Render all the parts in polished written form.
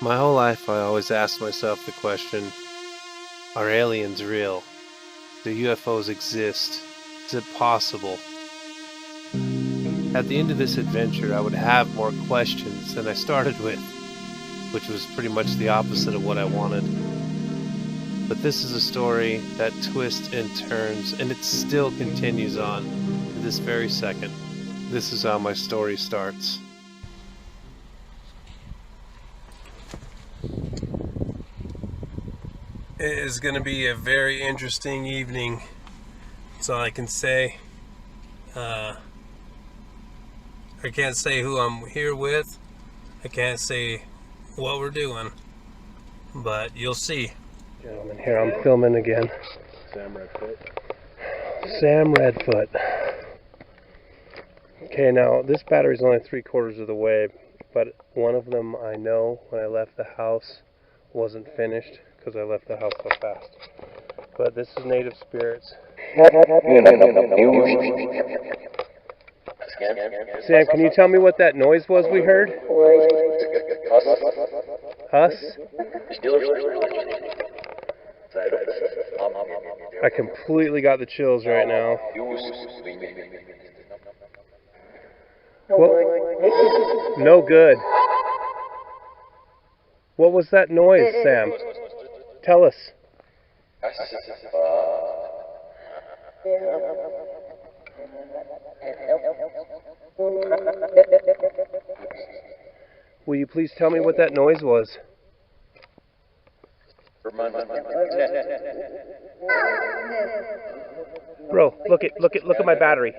My whole life I always asked myself the question, are aliens real? Do UFOs exist? Is it possible? At the end of this adventure, I would have more questions than I started with, which was pretty much the opposite of what I wanted. But this is a story that twists and turns, and it still continues on to this very second. This is how my story starts. It is going to be a very interesting evening. That's all I can say. I can't say who I'm here with. I can't say what we're doing. But you'll see. Gentlemen, here I'm filming again. Sam Redfoot. Okay, now this battery's only 3/4 of the way, but one of them I know when I left the house wasn't finished because I left the house so fast. But this is Native Spirits. Sam, can you tell me what that noise was we heard? Us? I completely got the chills right now. Well, no good. What was that noise, Sam? Tell us. Will you please tell me what that noise was? Bro, look at my battery.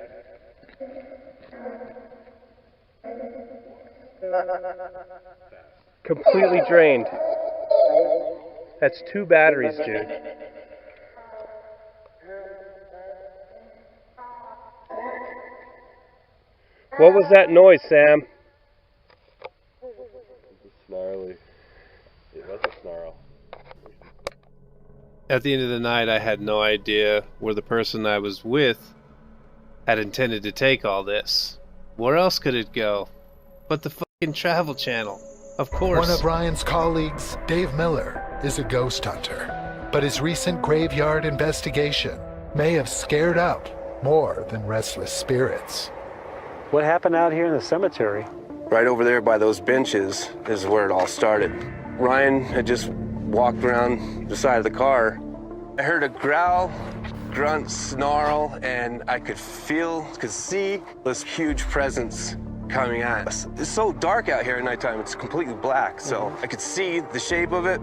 Completely drained. That's 2 batteries, dude. What was that noise, Sam? Snarly. It was a snarl. At the end of the night, I had no idea where the person I was with had intended to take all this. Where else could it go? But the fucking Travel Channel, of course. One of Ryan's colleagues, Dave Miller, is a ghost hunter, but his recent graveyard investigation may have scared out more than restless spirits. What happened out here in the cemetery? Right over there by those benches is where it all started. Ryan had just walked around the side of the car. I heard a growl, grunt, snarl, and I could see this huge presence coming at us. It's so dark out here at nighttime, it's completely black, so I could see the shape of it,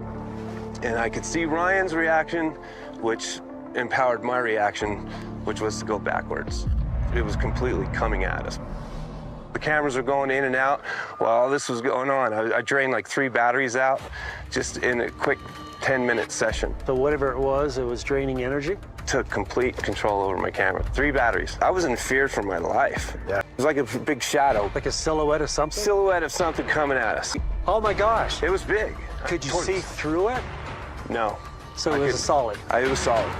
and I could see Ryan's reaction, which empowered my reaction, which was to go backwards. It was completely coming at us. The cameras were going in and out while all this was going on. I drained like 3 batteries out just in a quick 10-minute session. So whatever it was draining energy? Took complete control over my camera. 3 batteries. I was in fear for my life. Yeah. It was like a big shadow. Like a silhouette of something? Silhouette of something coming at us. Oh my gosh. It was big. Could you see through it? No. So it was solid? It was solid.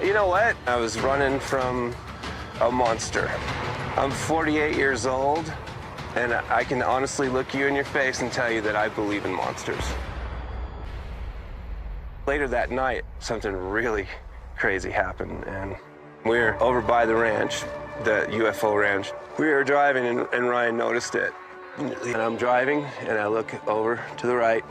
You know what? I was running from a monster. I'm 48 years old, and I can honestly look you in your face and tell you that I believe in monsters. Later that night, something really crazy happened, and we were over by the ranch, the UFO ranch. We were driving, and Ryan noticed it. And I'm driving, and I look over to the right,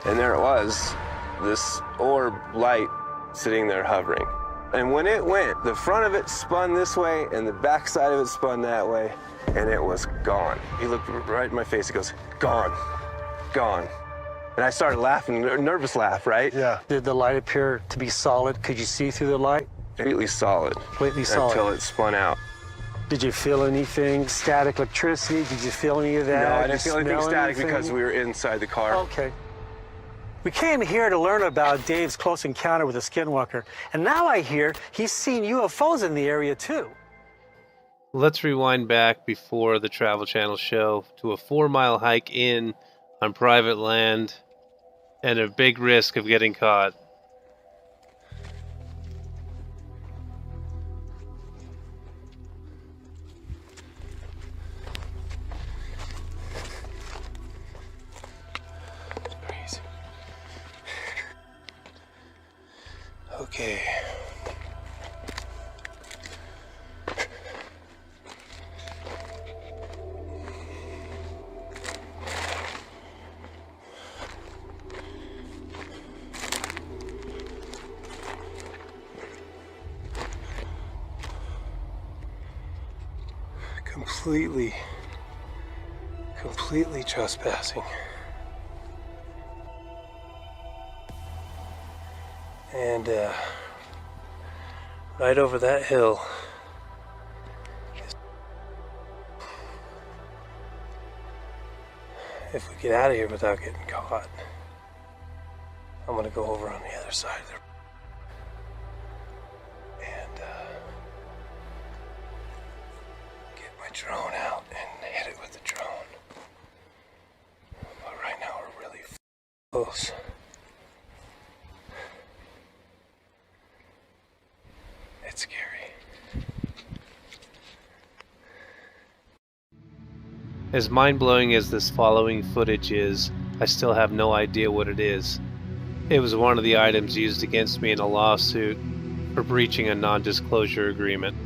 and there it was, this orb light sitting there hovering. And when it went, the front of it spun this way, and the back side of it spun that way, and it was gone. He looked right in my face, he goes, gone, gone. And I started laughing, a nervous laugh, right? Yeah. Did the light appear to be solid? Could you see through the light? Completely solid. Completely solid. Until it spun out. Did you feel anything, static electricity? Did you feel any of that? No, I didn't feel anything static because we were inside the car. Okay. We came here to learn about Dave's close encounter with a skinwalker, and now I hear he's seen UFOs in the area too. Let's rewind back before the Travel Channel show to a 4-mile hike in on private land and a big risk of getting caught. Okay. Completely trespassing. And right over that hill if we get out of here without getting caught, I'm gonna go over on the other side there and get my drone out and hit it with the drone. But right now we're really close. It's scary. As mind-blowing as this following footage is, I still have no idea what it is. It was one of the items used against me in a lawsuit for breaching a non-disclosure agreement.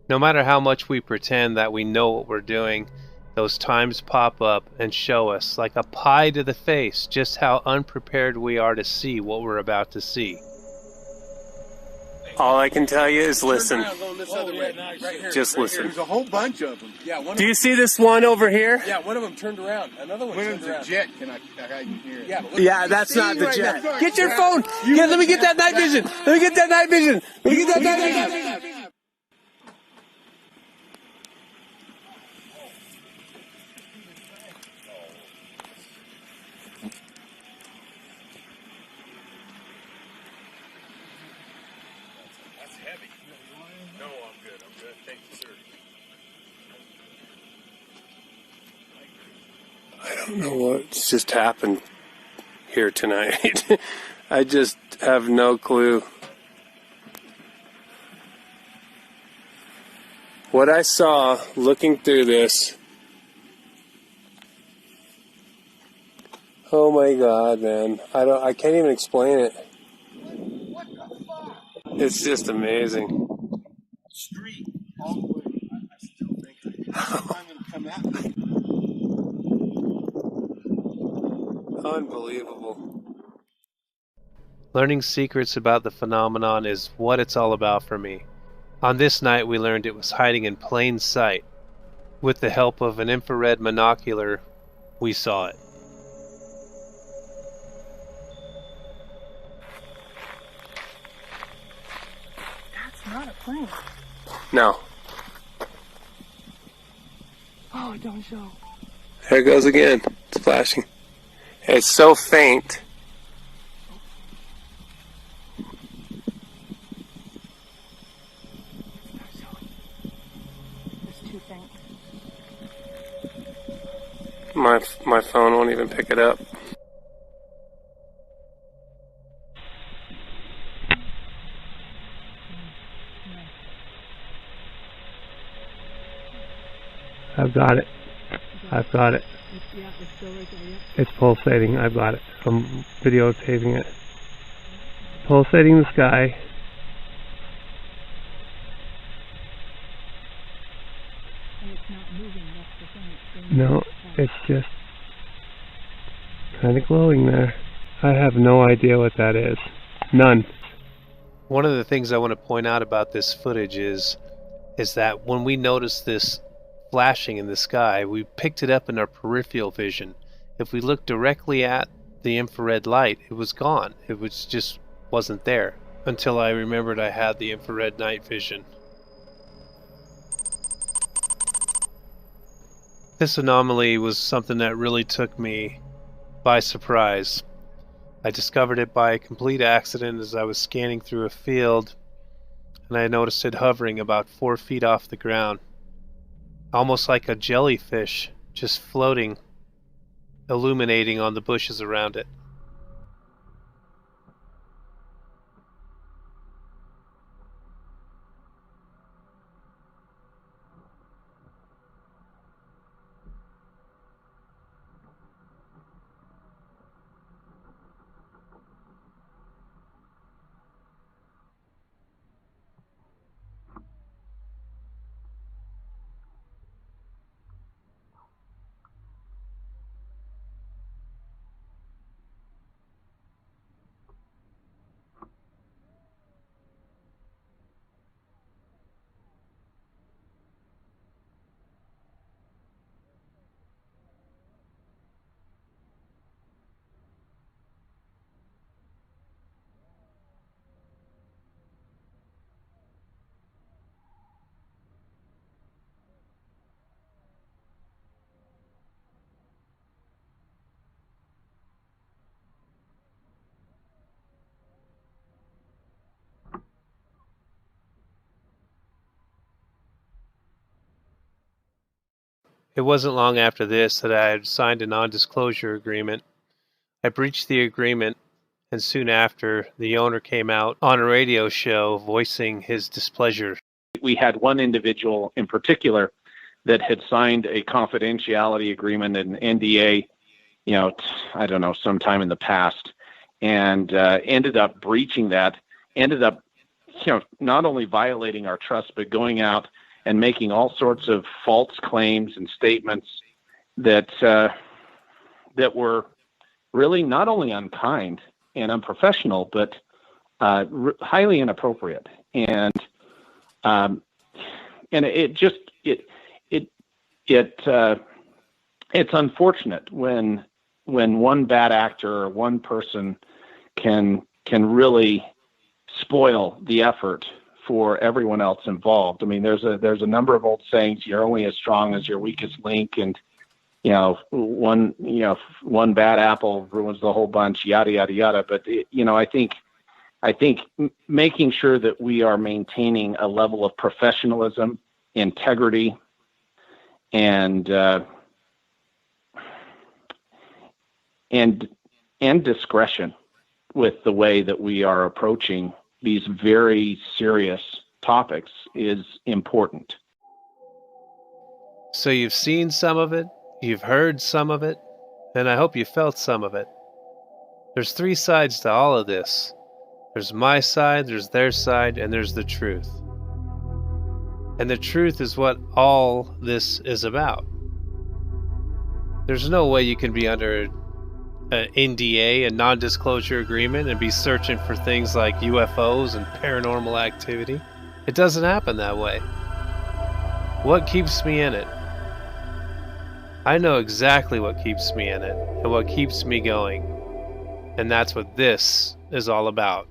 No matter how much we pretend that we know what we're doing, those times pop up and show us, like a pie to the face, just how unprepared we are to see what we're about to see. All I can tell you is listen. Just listen. There's a whole bunch of them. Yeah, Do you see this one over here? Yeah, one of them turned around. Another one turned around. Jet. I can hear it. Yeah, that's not the jet. Get your phone. Let me get that night vision. Let me get that night vision. Let me get that night vision. That's heavy. No, I'm good. Thank you, sir. I don't know what's just happened here tonight. I just have no clue. What I saw looking through this, oh my God, man. I can't even explain it. What the fuck? It's just amazing. Street all the way. I still think I'm gonna come at me. Unbelievable. Learning secrets about the phenomenon is what it's all about for me. On this night, we learned it was hiding in plain sight. With the help of an infrared monocular, we saw it. That's not a plane. No. Oh, it don't show. There it goes again. It's flashing. It's so faint. It's too faint. My phone won't even pick it up. I've got it. I've got it. It's pulsating. I've got it. I'm videotaping it. Pulsating the sky. No, it's just kind of glowing there. I have no idea what that is. None. One of the things I want to point out about this footage is that when we noticed this flashing in the sky, we picked it up in our peripheral vision. If we looked directly at the infrared light, it was gone. It was just wasn't there until I remembered I had the infrared night vision. This anomaly was something that really took me by surprise. I discovered it by a complete accident as I was scanning through a field, and I noticed it hovering about 4 feet off the ground, almost like a jellyfish just floating, illuminating on the bushes around it. It wasn't long after this that I had signed a non-disclosure agreement. I breached the agreement, and soon after, the owner came out on a radio show voicing his displeasure. We had one individual in particular that had signed a confidentiality agreement, an NDA, I don't know, sometime in the past, and ended up breaching that, ended up, not only violating our trust, but going out and making all sorts of false claims and statements that were really not only unkind and unprofessional, but highly inappropriate. And it's unfortunate when one bad actor or one person can really spoil the effort for everyone else involved. I mean, there's a number of old sayings: you're only as strong as your weakest link, and one bad apple ruins the whole bunch, yada yada yada. But I think making sure that we are maintaining a level of professionalism, integrity, and discretion with the way that we are approaching these very serious topics is important. So you've seen some of it, you've heard some of it, and I hope you felt some of it. There's 3 sides to all of this. There's my side, there's their side, and there's the truth. And the truth is what all this is about. There's no way you can be under an NDA, a non-disclosure agreement, and be searching for things like UFOs and paranormal activity. It doesn't happen that way. What keeps me in it? I know exactly what keeps me in it and what keeps me going. And that's what this is all about.